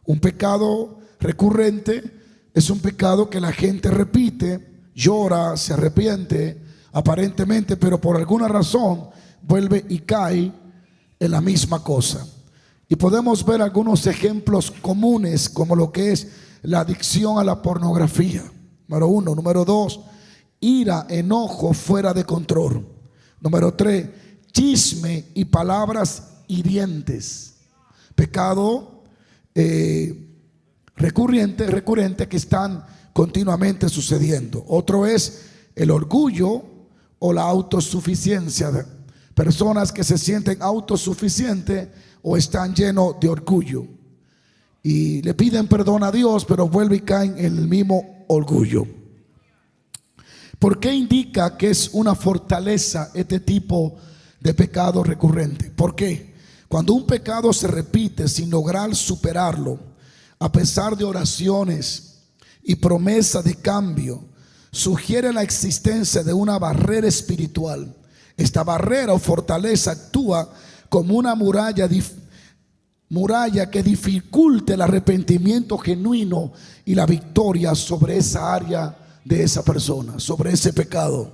Un pecado recurrente es un pecado que la gente repite, llora, se arrepiente aparentemente, pero por alguna razón vuelve y cae en la misma cosa. Y podemos ver algunos ejemplos comunes, como lo que es la adicción a la pornografía, número 1. Número 2, ira, enojo fuera de control. Número 3, chisme y palabras hirientes. Pecado recurrente que están continuamente sucediendo. Otro es el orgullo o la autosuficiencia. Personas que se sienten autosuficientes o están llenos de orgullo y le piden perdón a Dios, pero vuelven y caen en el mismo orgullo. ¿Por qué indica que es una fortaleza este tipo de pecado recurrente? ¿Por qué? Cuando un pecado se repite sin lograr superarlo, a pesar de oraciones y promesa de cambio, sugiere la existencia de una barrera espiritual. Esta barrera o fortaleza actúa como una muralla que dificulte el arrepentimiento genuino y la victoria sobre esa área de esa persona, sobre ese pecado.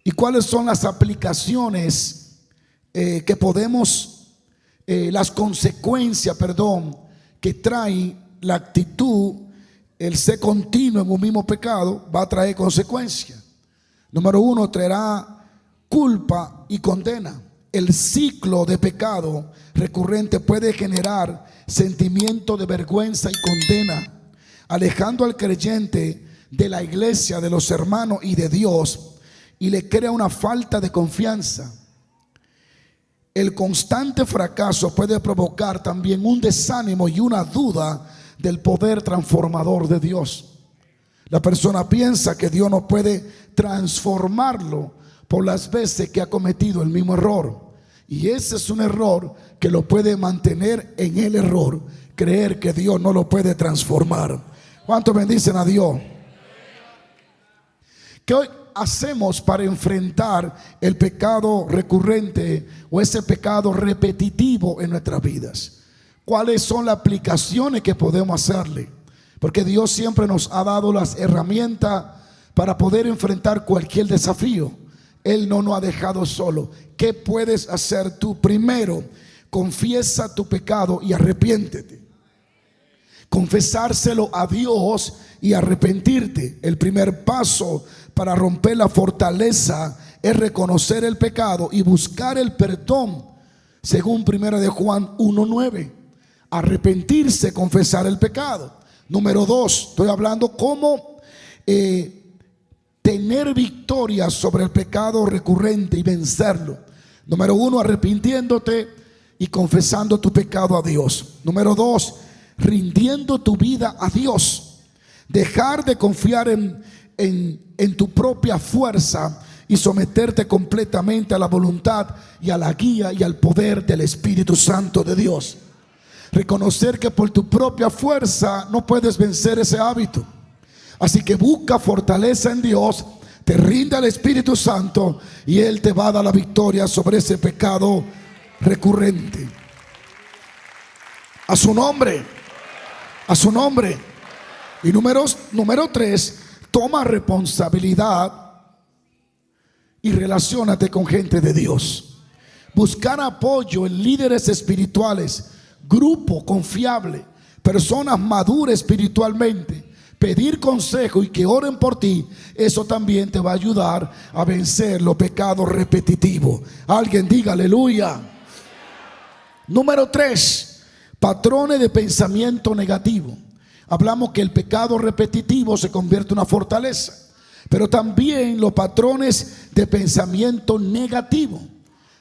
¿Y cuáles son las aplicaciones que podemos, las consecuencias, que trae la actitud, el ser continuo en un mismo pecado? Va a traer consecuencias. Número 1, traerá culpa y condena. El ciclo de pecado recurrente puede generar sentimiento de vergüenza y condena, alejando al creyente de la iglesia, de los hermanos y de Dios, y le crea una falta de confianza. El constante fracaso puede provocar también un desánimo y una duda del poder transformador de Dios. La persona piensa que Dios no puede transformarlo por las veces que ha cometido el mismo error. Y ese es un error que lo puede mantener en el error, creer que Dios no lo puede transformar. ¿Cuántos bendicen a Dios? ¿Qué hacemos para enfrentar el pecado recurrente o ese pecado repetitivo en nuestras vidas? ¿Cuáles son las aplicaciones que podemos hacerle? Porque Dios siempre nos ha dado las herramientas para poder enfrentar cualquier desafío. Él no nos ha dejado solo. ¿Qué puedes hacer tú? Primero, confiesa tu pecado y arrepiéntete. Confesárselo a Dios y arrepentirte. El primer paso para romper la fortaleza es reconocer el pecado y buscar el perdón, según 1 de Juan 1:9. Arrepentirse, confesar el pecado. Número 2, estoy hablando cómo tener victoria sobre el pecado recurrente y vencerlo. Número 1, arrepintiéndote y confesando tu pecado a Dios. Número 2, rindiendo tu vida a Dios. Dejar de confiar en tu propia fuerza y someterte completamente a la voluntad y a la guía y al poder del Espíritu Santo de Dios. Reconocer que por tu propia fuerza no puedes vencer ese hábito. Así que busca fortaleza en Dios, te rinde al Espíritu Santo y Él te va a dar la victoria sobre ese pecado recurrente. A su nombre, a su nombre. Y número 3, toma responsabilidad y relaciónate con gente de Dios. Buscar apoyo en líderes espirituales, grupo confiable, personas maduras espiritualmente. Pedir consejo y que oren por ti, eso también te va a ayudar a vencer los pecados repetitivos. Alguien diga aleluya. Número 3, patrones de pensamiento negativo. Hablamos que el pecado repetitivo se convierte en una fortaleza, pero también los patrones de pensamiento negativo.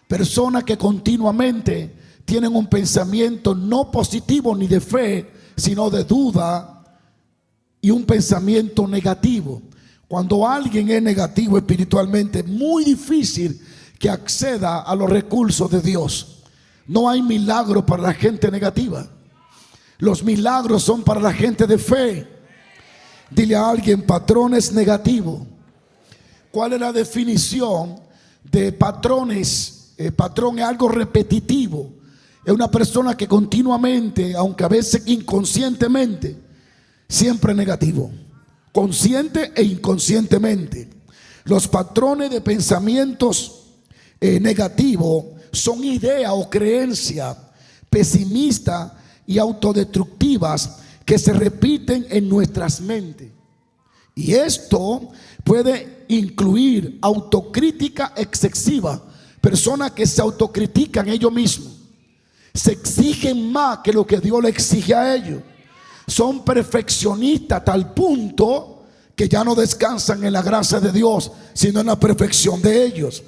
Personas que continuamente tienen un pensamiento no positivo ni de fe, sino de duda y un pensamiento negativo. Cuando alguien es negativo espiritualmente, es muy difícil que acceda a los recursos de Dios. No hay milagro para la gente negativa. Los milagros son para la gente de fe. Dile a alguien, patrones negativos. ¿Cuál es la definición de patrones? Patrón es algo repetitivo, Es una persona que continuamente, aunque a veces inconscientemente, siempre negativo, consciente e inconscientemente. Los patrones de pensamientos negativos son ideas o creencias pesimistas y autodestructivas que se repiten en nuestras mentes. Y esto puede incluir autocrítica excesiva, personas que se autocritican ellos mismos, se exigen más que lo que Dios le exige a ellos, son perfeccionistas a tal punto que ya no descansan en la gracia de Dios, sino en la perfección de ellos.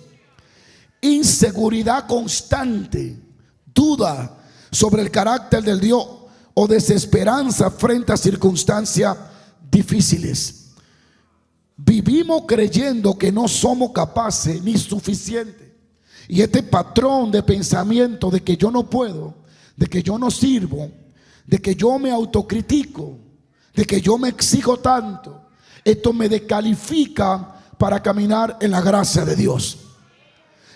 Inseguridad constante, duda sobre el carácter del Dios o desesperanza frente a circunstancias difíciles. Vivimos creyendo que no somos capaces ni suficientes. Y este patrón de pensamiento de que yo no puedo, de que yo no sirvo, de que yo me autocritico, de que yo me exijo tanto, esto me descalifica para caminar en la gracia de Dios.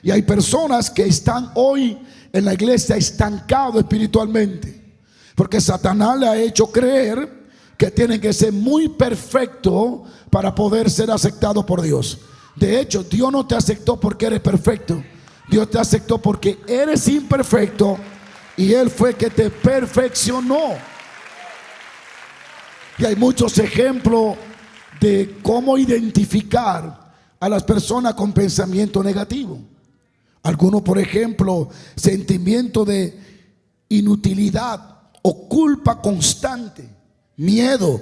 Y hay personas que están hoy en la iglesia estancados espiritualmente, porque Satanás le ha hecho creer que tienen que ser muy perfectos para poder ser aceptados por Dios. De hecho, Dios no te aceptó porque eres perfecto. Dios te aceptó porque eres imperfecto y Él fue que te perfeccionó. Y hay muchos ejemplos de cómo identificar a las personas con pensamiento negativo. Algunos, por ejemplo, sentimiento de inutilidad o culpa constante, miedo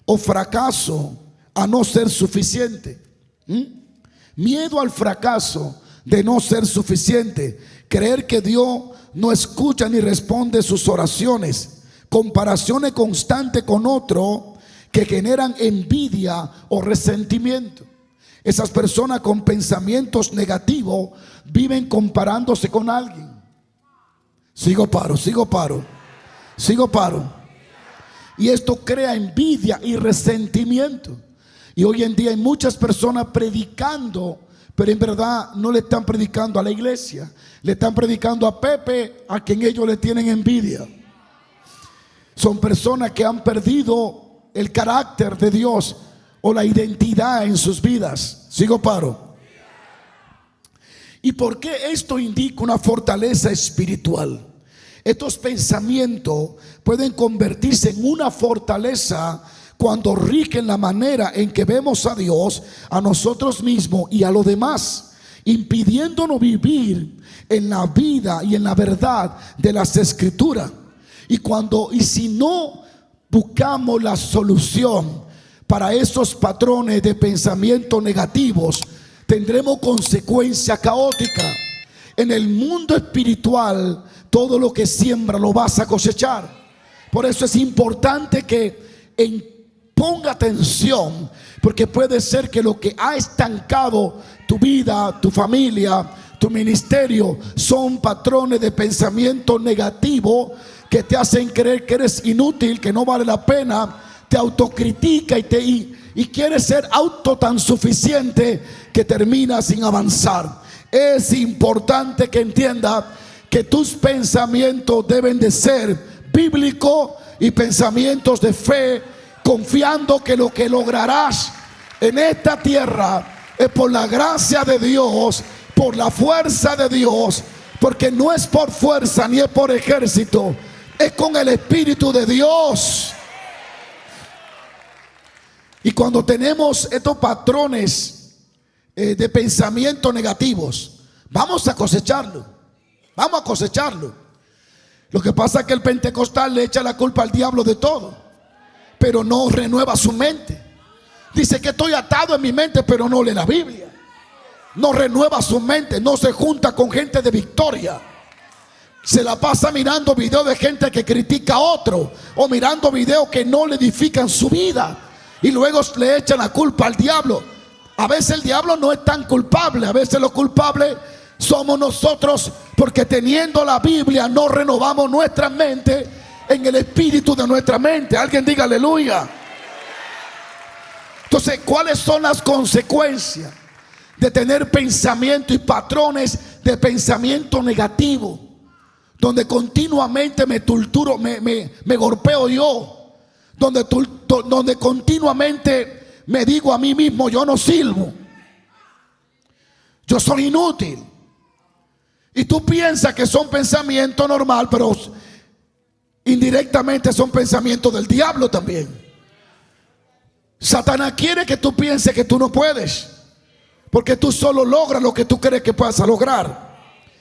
o fracaso a no ser suficiente. Miedo al fracaso de no ser suficiente, creer que Dios no escucha ni responde sus oraciones, comparaciones constantes con otro que generan envidia o resentimiento. Esas personas con pensamientos negativos viven comparándose con alguien. Sigo paro. Y esto crea envidia y resentimiento. Y hoy en día hay muchas personas predicando, pero en verdad no le están predicando a la iglesia, le están predicando a Pepe, a quien ellos le tienen envidia. Son personas que han perdido el carácter de Dios o la identidad en sus vidas. Sigo paro. ¿Y por qué esto indica una fortaleza espiritual? Estos pensamientos pueden convertirse en una fortaleza cuando rigen la manera en que vemos a Dios, a nosotros mismos y a los demás, impidiéndonos vivir en la vida y en la verdad de las Escrituras. Y si no buscamos la solución para esos patrones de pensamiento negativos, tendremos consecuencias caóticas. En el mundo espiritual, todo lo que siembra lo vas a cosechar. Por eso es importante que ponga atención, porque puede ser que lo que ha estancado tu vida, tu familia, tu ministerio, son patrones de pensamiento negativo que te hacen creer que eres inútil, que no vale la pena, te autocritica y quieres ser tan suficiente que termina sin avanzar. Es importante que entienda que tus pensamientos deben de ser bíblicos y pensamientos de fe, confiando que lo que lograrás en esta tierra es por la gracia de Dios, por la fuerza de Dios, porque no es por fuerza ni es por ejército, es con el Espíritu de Dios. Y cuando tenemos estos patrones de pensamiento negativos, vamos a cosecharlo. Lo que pasa es que el pentecostal le echa la culpa al diablo de todo, pero no renueva su mente. Dice que estoy atado en mi mente, pero no lee la Biblia. No renueva su mente, no se junta con gente de victoria. Se la pasa mirando videos de gente que critica a otro, o mirando videos que no le edifican su vida, y luego le echan la culpa al diablo. A veces el diablo no es tan culpable, a veces los culpables somos nosotros, porque teniendo la Biblia no renovamos nuestra mente en el espíritu de nuestra mente. Alguien diga aleluya. Entonces, ¿cuáles son las consecuencias de tener pensamiento y patrones de pensamiento negativo? donde continuamente me torturo, me golpeo yo, donde continuamente me digo a mí mismo, yo no sirvo, yo soy inútil. Y tú piensas que son pensamientos normales, pero indirectamente son pensamientos del diablo también. Satanás quiere que tú pienses que tú no puedes, porque tú solo logras lo que tú crees que puedas lograr.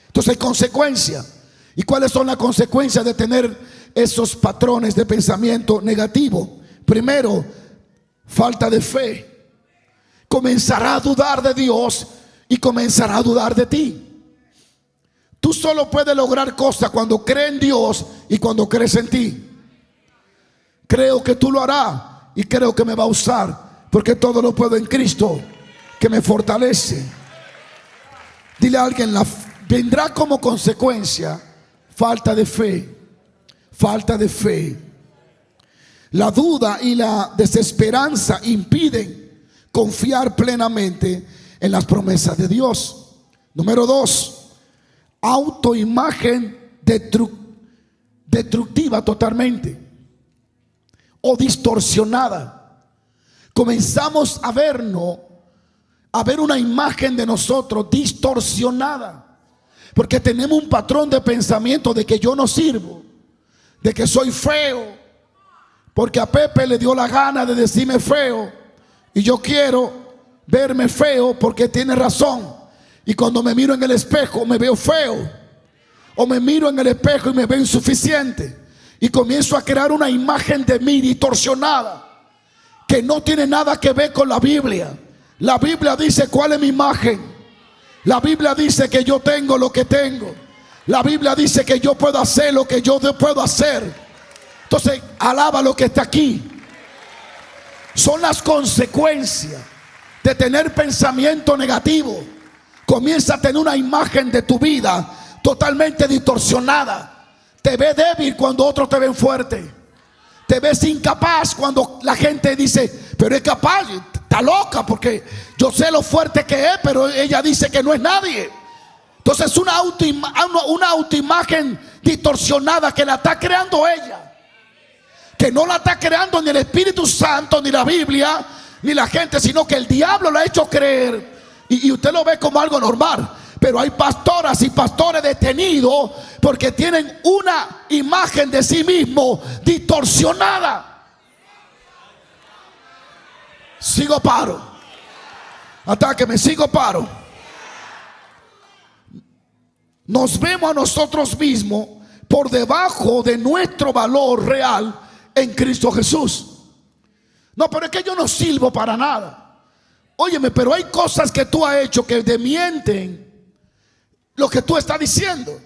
Entonces hay consecuencias. ¿Y cuáles son las consecuencias de tener esos patrones de pensamiento negativo? Primero, falta de fe. Comenzará a dudar de Dios y comenzará a dudar de ti. Tú solo puedes lograr cosas cuando crees en Dios y cuando crees en ti. Creo que tú lo harás y creo que me va a usar, porque todo lo puedo en Cristo que me fortalece. Dile a alguien, vendrá como consecuencia falta de fe. Falta de fe. La duda y la desesperanza impiden confiar plenamente en las promesas de Dios. Número 2, autoimagen destructiva totalmente o distorsionada. Comenzamos a ver una imagen de nosotros distorsionada, porque tenemos un patrón de pensamiento de que yo no sirvo, de que soy feo, porque a Pepe le dio la gana de decirme feo y yo quiero verme feo porque tiene razón. Y cuando me miro en el espejo me veo feo, o me miro en el espejo y me veo insuficiente, y comienzo a crear una imagen de mí distorsionada que no tiene nada que ver con la Biblia. La Biblia dice cuál es mi imagen. La Biblia dice que yo tengo lo que tengo. La Biblia dice que yo puedo hacer lo que yo puedo hacer. Entonces, alaba lo que está aquí. Son las consecuencias de tener pensamiento negativo. Comienza a tener una imagen de tu vida totalmente distorsionada. Te ves débil cuando otros te ven fuerte. Te ves incapaz cuando la gente dice, pero es capaz, está loca, porque yo sé lo fuerte que es, pero ella dice que no es nadie. Entonces una autoimagen distorsionada que la está creando ella, que no la está creando ni el Espíritu Santo, ni la Biblia, ni la gente, sino que el diablo la ha hecho creer. Y usted lo ve como algo normal. Pero hay pastoras y pastores detenidos porque tienen una imagen de sí mismo distorsionada. Sigo paro. Atáqueme, sigo paro. Nos vemos a nosotros mismos por debajo de nuestro valor real en Cristo Jesús. No, pero es que yo no sirvo para nada. Óyeme, pero hay cosas que tú has hecho que desmienten lo que tú estás diciendo.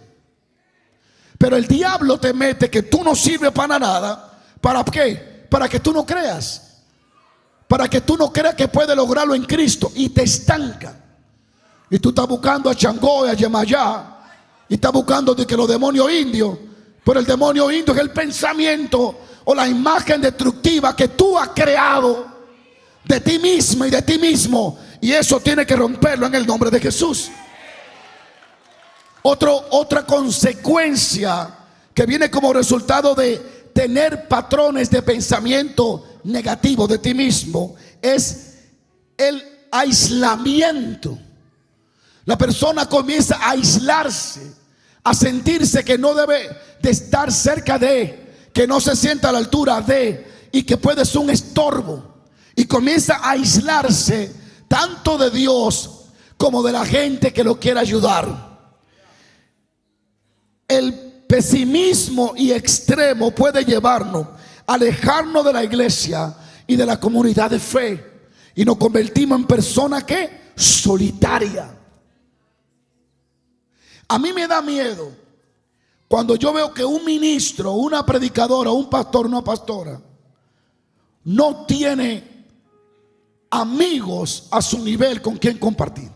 Pero el diablo te mete que tú no sirves para nada. ¿Para qué? Para que tú no creas. Para que tú no creas que puedes lograrlo en Cristo. Y te estanca. Y tú estás buscando a Changó y a Yemayá. Y estás buscando de que los demonios indios. Pero el demonio indio es el pensamiento o la imagen destructiva que tú has creado de ti mismo y de ti mismo. Y eso tiene que romperlo en el nombre de Jesús. Otra consecuencia que viene como resultado de tener patrones de pensamiento negativo de ti mismo es el aislamiento. La persona comienza a aislarse, a sentirse que no debe de estar cerca de, que no se sienta a la altura de, y que puede ser un estorbo. Y comienza a aislarse tanto de Dios como de la gente que lo quiere ayudar. El pesimismo y extremo puede llevarnos a alejarnos de la iglesia y de la comunidad de fe, y nos convertimos en personas que solitarias. A mí me da miedo cuando yo veo que un ministro, una predicadora, un pastor, una pastora no tiene amigos a su nivel con quien compartir.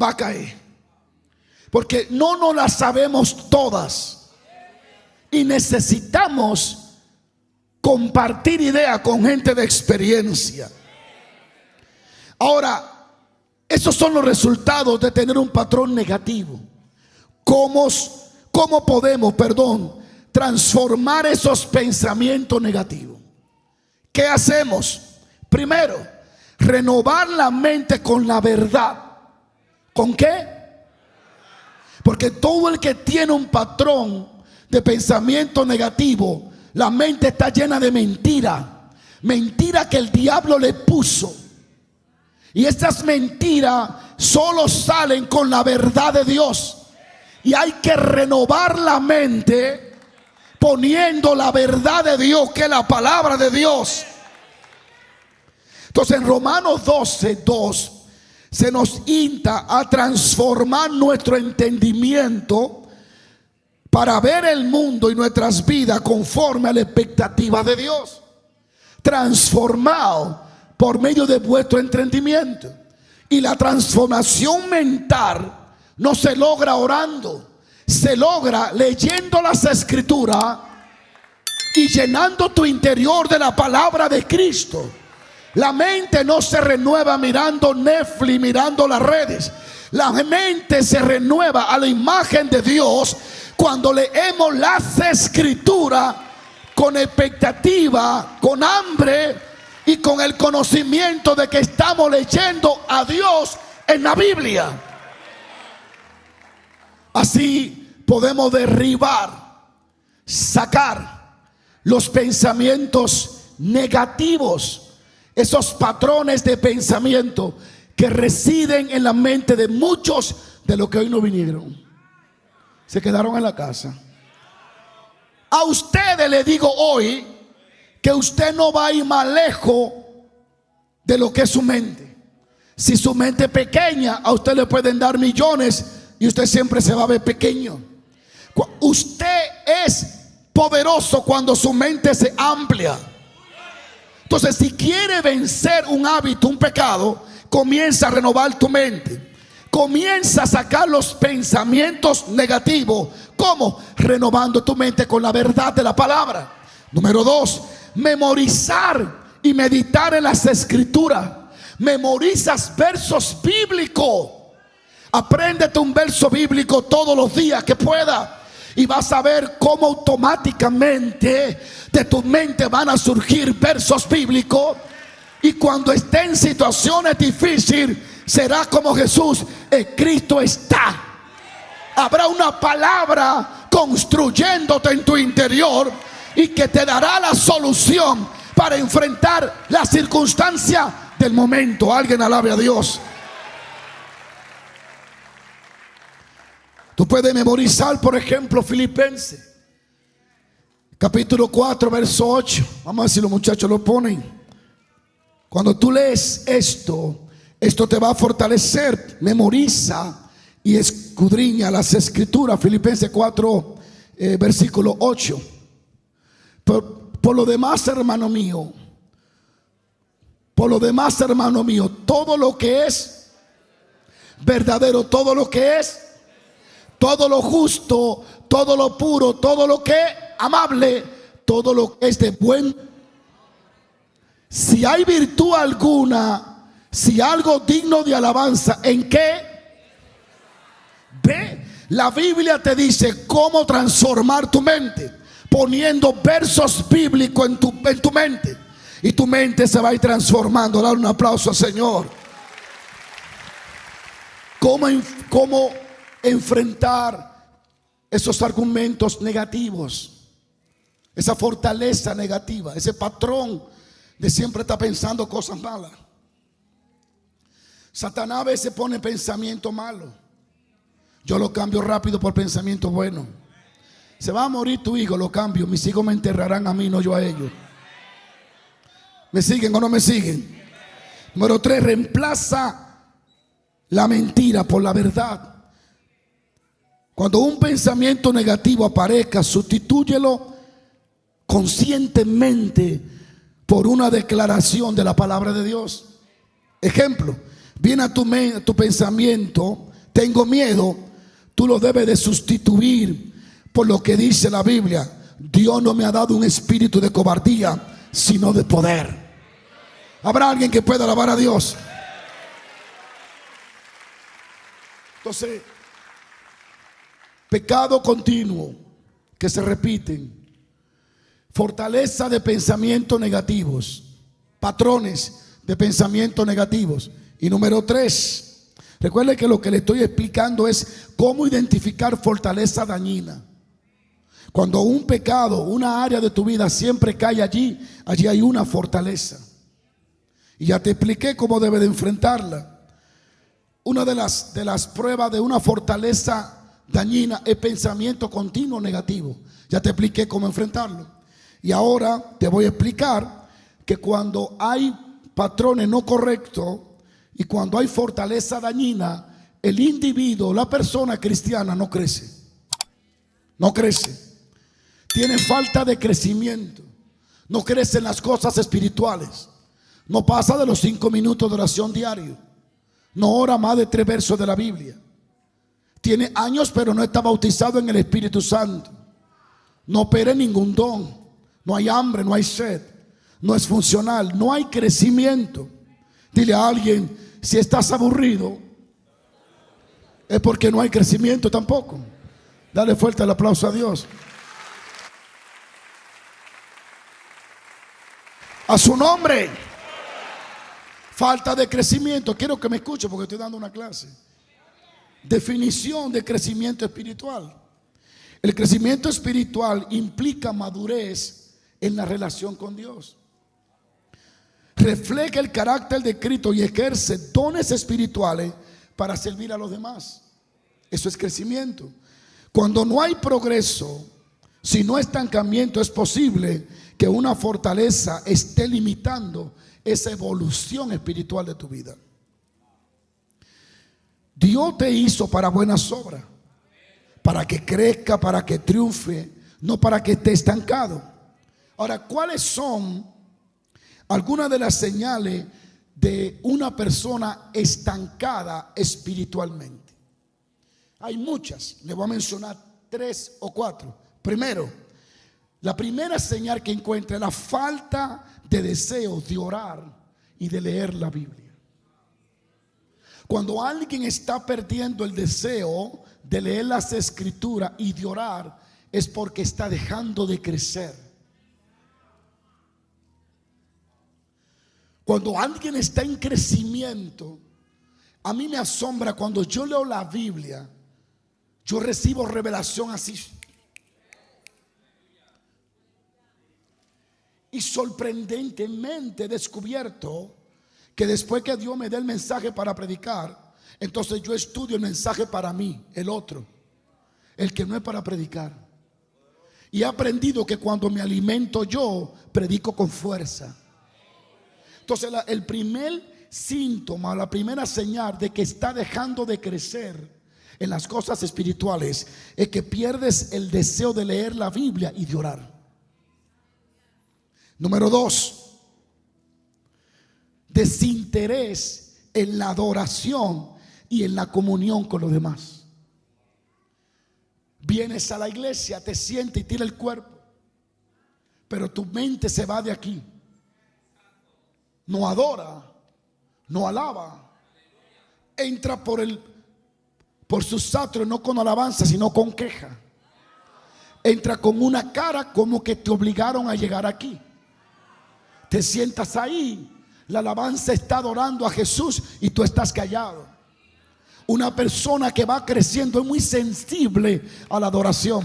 Va a caer. Porque no nos las sabemos todas y necesitamos compartir ideas con gente de experiencia. Ahora, esos son los resultados de tener un patrón negativo. ¿Cómo ¿Cómo podemos, transformar esos pensamientos negativos? ¿Qué hacemos? Primero, renovar la mente con la verdad. ¿Con qué? Porque todo el que tiene un patrón de pensamiento negativo, la mente está llena de mentira. Mentira que el diablo le puso. Y estas mentiras solo salen con la verdad de Dios. Y hay que renovar la mente poniendo la verdad de Dios, que es la palabra de Dios. Entonces en Romanos 12:2 se nos insta a transformar nuestro entendimiento para ver el mundo y nuestras vidas conforme a la expectativa de Dios. Transformado por medio de vuestro entendimiento. Y la transformación mental no se logra orando, se logra leyendo las escrituras y llenando tu interior de la palabra de Cristo. La mente no se renueva mirando Netflix, mirando las redes. La mente se renueva a la imagen de Dios cuando leemos las escrituras con expectativa, con hambre y con el conocimiento de que estamos leyendo a Dios en la Biblia. Así podemos derribar, sacar los pensamientos negativos, esos patrones de pensamiento que residen en la mente de muchos de los que hoy no vinieron. Se quedaron en la casa. A ustedes les digo hoy que usted no va a ir más lejos de lo que es su mente. Si su mente es pequeña, a usted le pueden dar millones y usted siempre se va a ver pequeño. Usted es poderoso cuando su mente se amplia. Entonces, si quiere vencer un hábito, un pecado, comienza a renovar tu mente. Comienza a sacar los pensamientos negativos. ¿Cómo? Renovando tu mente con la verdad de la palabra. Número 2, memorizar y meditar en las escrituras. Memorizas versos bíblicos. Apréndete un verso bíblico todos los días que pueda. Y vas a ver cómo automáticamente de tu mente van a surgir versos bíblicos. Y cuando esté en situaciones difíciles, será como Jesús: Cristo está. Habrá una palabra construyéndote en tu interior y que te dará la solución para enfrentar la circunstancia del momento. Alguien alabe a Dios. Tú puedes memorizar, por ejemplo, Filipenses capítulo 4, verso 8. Vamos a ver si los muchachos lo ponen. Cuando tú lees esto te va a fortalecer. Memoriza y escudriña las escrituras. Filipenses 4, versículo 8. Por lo demás, hermano mío, todo lo que es verdadero, todo lo que es, todo lo justo, todo lo puro, todo lo que es amable, todo lo que es de buen, si hay virtud alguna, si algo digno de alabanza, ¿en qué? Ve, la Biblia te dice cómo transformar tu mente, poniendo versos bíblicos en tu mente, y tu mente se va a ir transformando. Dale un aplauso al Señor. ¿Cómo enfrentar esos argumentos negativos, esa fortaleza negativa, ese patrón de siempre estar pensando cosas malas? Satanás a veces pone pensamiento malo. Yo lo cambio rápido por pensamiento bueno. Se va a morir tu hijo, lo cambio. Mis hijos me enterrarán a mí, no yo a ellos. ¿Me siguen o no me siguen? Número 3, reemplaza la mentira por la verdad. Cuando un pensamiento negativo aparezca, sustitúyelo conscientemente por una declaración de la palabra de Dios. Ejemplo, viene a tu pensamiento: tengo miedo. Tú lo debes de sustituir por lo que dice la Biblia: Dios no me ha dado un espíritu de cobardía, sino de poder. ¿Habrá alguien que pueda alabar a Dios? Entonces, pecado continuo que se repiten, fortaleza de pensamientos negativos, patrones de pensamientos negativos. Y número 3, recuerde que lo que le estoy explicando es cómo identificar fortaleza dañina. Cuando un pecado, una área de tu vida siempre cae allí, allí hay una fortaleza. Y ya te expliqué cómo debe de enfrentarla. Una de las pruebas de una fortaleza dañina es pensamiento continuo negativo. Ya te expliqué cómo enfrentarlo. Y ahora te voy a explicar que cuando hay patrones no correctos y cuando hay fortaleza dañina, el individuo, la persona cristiana no crece. No crece. Tiene falta de crecimiento. No crece en las cosas espirituales. No pasa de los 5 minutos de oración diario. No ora más de 3 versos de la Biblia. Tiene años pero no está bautizado en el Espíritu Santo. No opera en ningún don. No hay hambre, no hay sed. No es funcional, no hay crecimiento. Dile a alguien, si estás aburrido, es porque no hay crecimiento tampoco. Dale fuerte el aplauso a Dios. A su nombre. Falta de crecimiento. Quiero que me escuche porque estoy dando una clase. Definición de crecimiento espiritual. El crecimiento espiritual implica madurez en la relación con Dios. Refleja el carácter de Cristo y ejerce dones espirituales para servir a los demás. Eso es crecimiento. Cuando no hay progreso, si no hay estancamiento, es posible que una fortaleza esté limitando esa evolución espiritual de tu vida. Dios te hizo para buenas obras, para que crezca, para que triunfe, no para que esté estancado. Ahora, ¿cuáles son algunas de las señales de una persona estancada espiritualmente? Hay muchas, le voy a mencionar 3 o 4. Primero, la primera señal que encuentra es la falta de deseo de orar y de leer la Biblia. Cuando alguien está perdiendo el deseo de leer las escrituras y de orar, es porque está dejando de crecer. Cuando alguien está en crecimiento, a mí me asombra cuando yo leo la Biblia, yo recibo revelación así. Y sorprendentemente he descubierto que después que Dios me dé el mensaje para predicar, entonces yo estudio el mensaje para mí, el otro, el que no es para predicar. Y he aprendido que cuando me alimento yo, predico con fuerza. Entonces el primer síntoma, la primera señal de que está dejando de crecer en las cosas espirituales es que pierdes el deseo de leer la Biblia y de orar. Número 2, desinterés en la adoración y en la comunión con los demás. Vienes a la iglesia, te sientes y tira el cuerpo, pero tu mente se va de aquí. No adora, no alaba. Entra por sus atrios no con alabanza, sino con queja. Entra con una cara como que te obligaron a llegar aquí. Te sientas ahí, la alabanza está adorando a Jesús y tú estás callado. Una persona que va creciendo es muy sensible a la adoración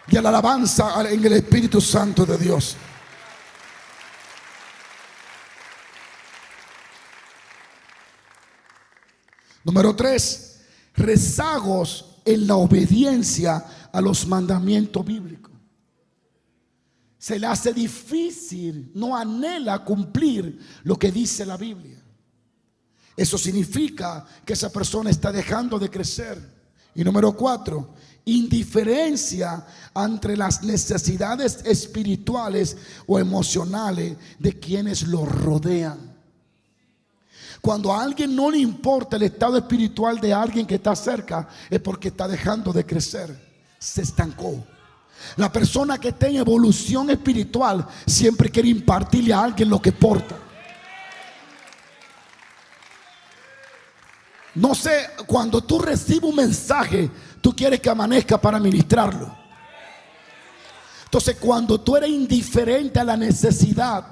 y a la alabanza en el Espíritu Santo de Dios. Número 3, rezagos en la obediencia a los mandamientos bíblicos. Se le hace difícil, no anhela cumplir lo que dice la Biblia. Eso significa que esa persona está dejando de crecer. Y número 4, indiferencia ante las necesidades espirituales o emocionales de quienes lo rodean. Cuando a alguien no le importa el estado espiritual de alguien que está cerca, es porque está dejando de crecer, se estancó. La persona que está en evolución espiritual siempre quiere impartirle a alguien lo que porta. No sé, cuando tú recibes un mensaje, tú quieres que amanezca para ministrarlo. Entonces, cuando tú eres indiferente a la necesidad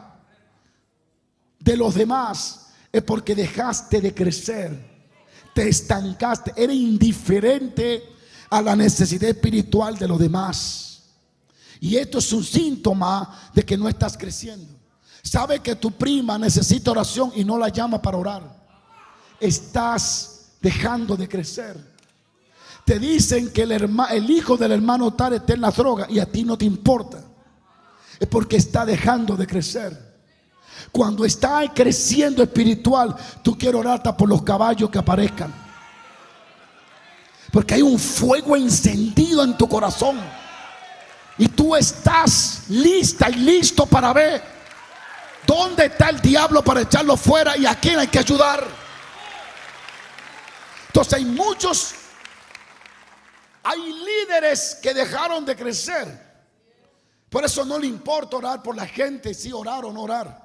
de los demás, es porque dejaste de crecer, te estancaste, eres indiferente a la necesidad espiritual de los demás. Y esto es un síntoma de que no estás creciendo. Sabe que tu prima necesita oración y no la llama para orar. Estás dejando de crecer. Te dicen que el hijo del hermano tal está en la droga y a ti no te importa. Es porque está dejando de crecer. Cuando está creciendo espiritual, tú quieres orar hasta por los caballos que aparezcan, porque hay un fuego encendido en tu corazón y tú estás lista y listo para ver dónde está el diablo para echarlo fuera y a quién hay que ayudar. Entonces hay líderes que dejaron de crecer. Por eso no le importa orar por la gente, si orar o no orar.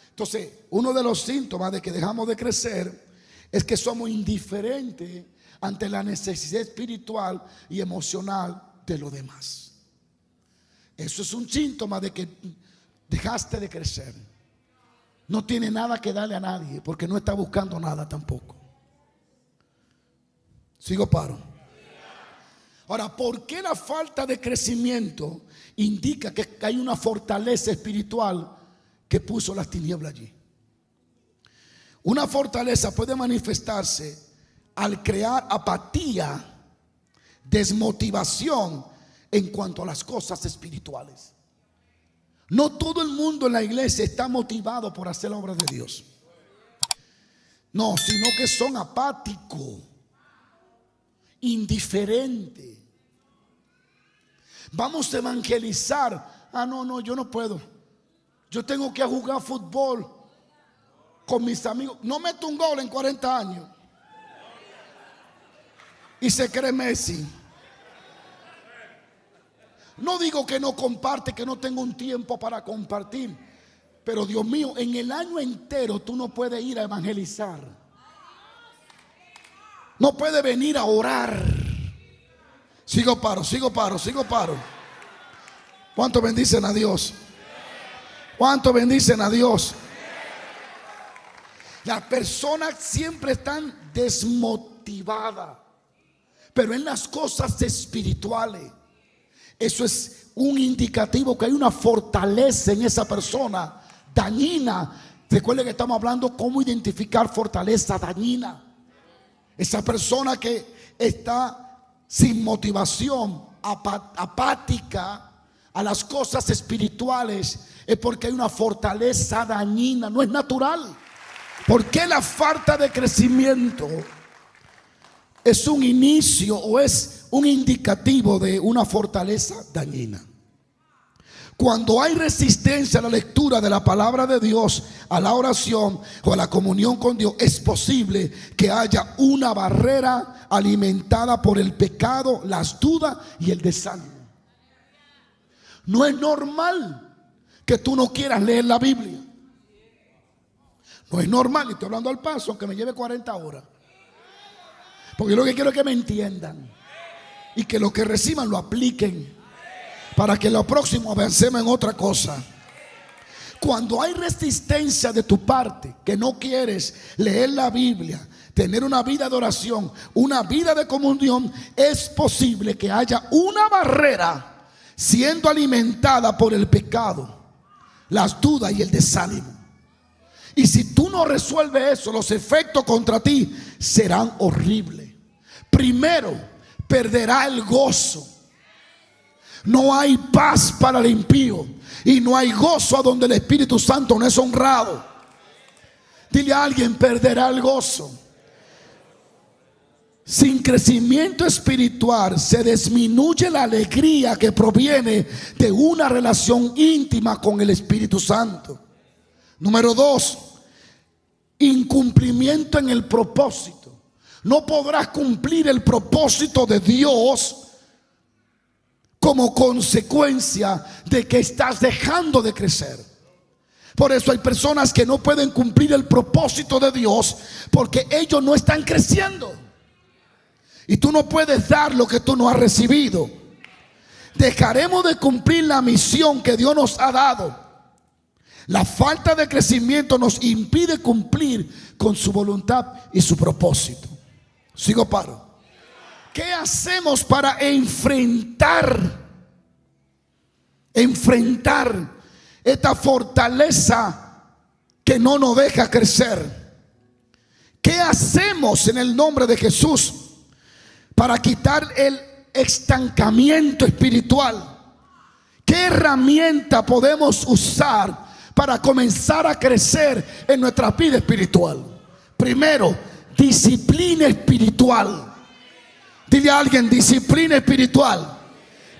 Entonces, uno de los síntomas de que dejamos de crecer es que somos indiferentes ante la necesidad espiritual y emocional de los demás. Eso es un síntoma de que dejaste de crecer. No tiene nada que darle a nadie, porque no está buscando nada tampoco. Sigo paro. Ahora, ¿por qué la falta de crecimiento indica que hay una fortaleza espiritual que puso las tinieblas allí? Una fortaleza puede manifestarse al crear apatía, desmotivación en cuanto a las cosas espirituales. No todo el mundo en la iglesia está motivado por hacer la obra de Dios. No, sino que son apáticos, indiferentes. Vamos a evangelizar. No, yo no puedo. Yo tengo que jugar fútbol con mis amigos. No meto un gol en 40 años. Y se cree Messi. No digo que no comparte, que no tengo un tiempo para compartir. Pero Dios mío, en el año entero tú no puedes ir a evangelizar. No puedes venir a orar. Sigo paro. ¿Cuánto bendicen a Dios? ¿Cuánto bendicen a Dios? Las personas siempre están desmotivadas, pero en las cosas espirituales, eso es un indicativo que hay una fortaleza en esa persona dañina. Recuerden que estamos hablando cómo identificar fortaleza dañina. Esa persona que está sin motivación, apática a las cosas espirituales, es porque hay una fortaleza dañina, no es natural. ¿Por qué la falta de crecimiento es un inicio o es un indicativo de una fortaleza dañina? Cuando hay resistencia a la lectura de la palabra de Dios, a la oración o a la comunión con Dios, es posible que haya una barrera alimentada por el pecado, las dudas y el desánimo. No es normal que tú no quieras leer la Biblia. No es normal, y estoy hablando al paso, aunque me lleve 40 horas. Porque yo lo que quiero es que me entiendan y que lo que reciban lo apliquen, para que lo próximo avancemos en otra cosa. Cuando hay resistencia de tu parte, que no quieres leer la Biblia, tener una vida de oración, una vida de comunión, es posible que haya una barrera siendo alimentada por el pecado, las dudas y el desánimo. Y si tú no resuelves eso, los efectos contra ti serán horribles. Primero, perderá el gozo. No hay paz para el impío y no hay gozo a donde el Espíritu Santo no es honrado. Dile a alguien: perderá el gozo. Sin crecimiento espiritual se disminuye la alegría que proviene de una relación íntima con el Espíritu Santo. Número 2, incumplimiento en el propósito. No podrás cumplir el propósito de Dios como consecuencia de que estás dejando de crecer. Por eso hay personas que no pueden cumplir el propósito de Dios porque ellos no están creciendo. Y tú no puedes dar lo que tú no has recibido. Dejaremos de cumplir la misión que Dios nos ha dado. La falta de crecimiento nos impide cumplir con su voluntad y su propósito. Sigo, paro. ¿Qué hacemos para enfrentar esta fortaleza que no nos deja crecer? ¿Qué hacemos en el nombre de Jesús para quitar el estancamiento espiritual? ¿Qué herramienta podemos usar para comenzar a crecer en nuestra vida espiritual? Primero, disciplina espiritual. Dile a alguien: disciplina espiritual,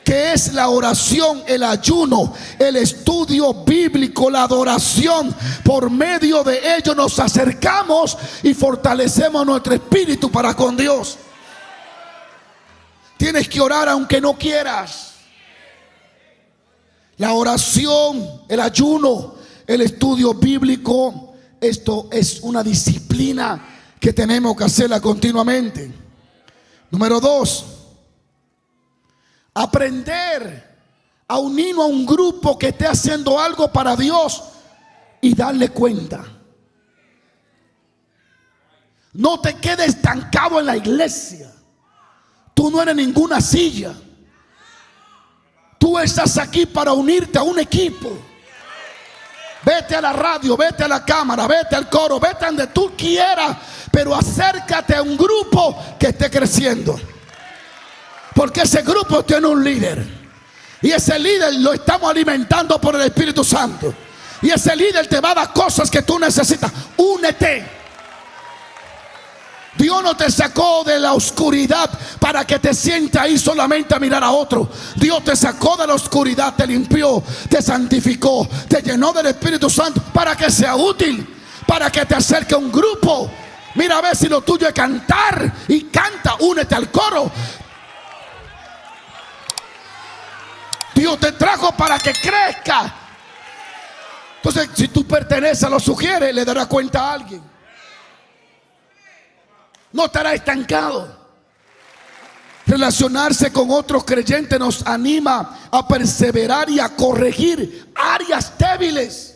que es la oración, el ayuno, el estudio bíblico, la adoración. Por medio de ello nos acercamos y fortalecemos nuestro espíritu para con Dios. Tienes que orar aunque no quieras. La oración, el ayuno, el estudio bíblico, esto es una disciplina que tenemos que hacerla continuamente. Número 2, aprender a unirnos a un grupo que esté haciendo algo para Dios y darle cuenta. No te quedes estancado en la iglesia. Tú no eres ninguna silla. Tú estás aquí para unirte a un equipo. Vete a la radio, vete a la cámara, vete al coro, vete donde tú quieras, pero acércate a un grupo que esté creciendo. Porque ese grupo tiene un líder. Y ese líder lo estamos alimentando por el Espíritu Santo. Y ese líder te va a dar cosas que tú necesitas. Únete. Dios no te sacó de la oscuridad para que te sientas ahí solamente a mirar a otro. Dios te sacó de la oscuridad, te limpió, te santificó, te llenó del Espíritu Santo para que sea útil, para que te acerque a un grupo. Mira a ver si lo tuyo es cantar, y canta, únete al coro. Dios te trajo para que crezca. Entonces, si tú perteneces a los sugieres, le darás cuenta a alguien. No estará estancado. Relacionarse con otros creyentes nos anima a perseverar y a corregir áreas débiles.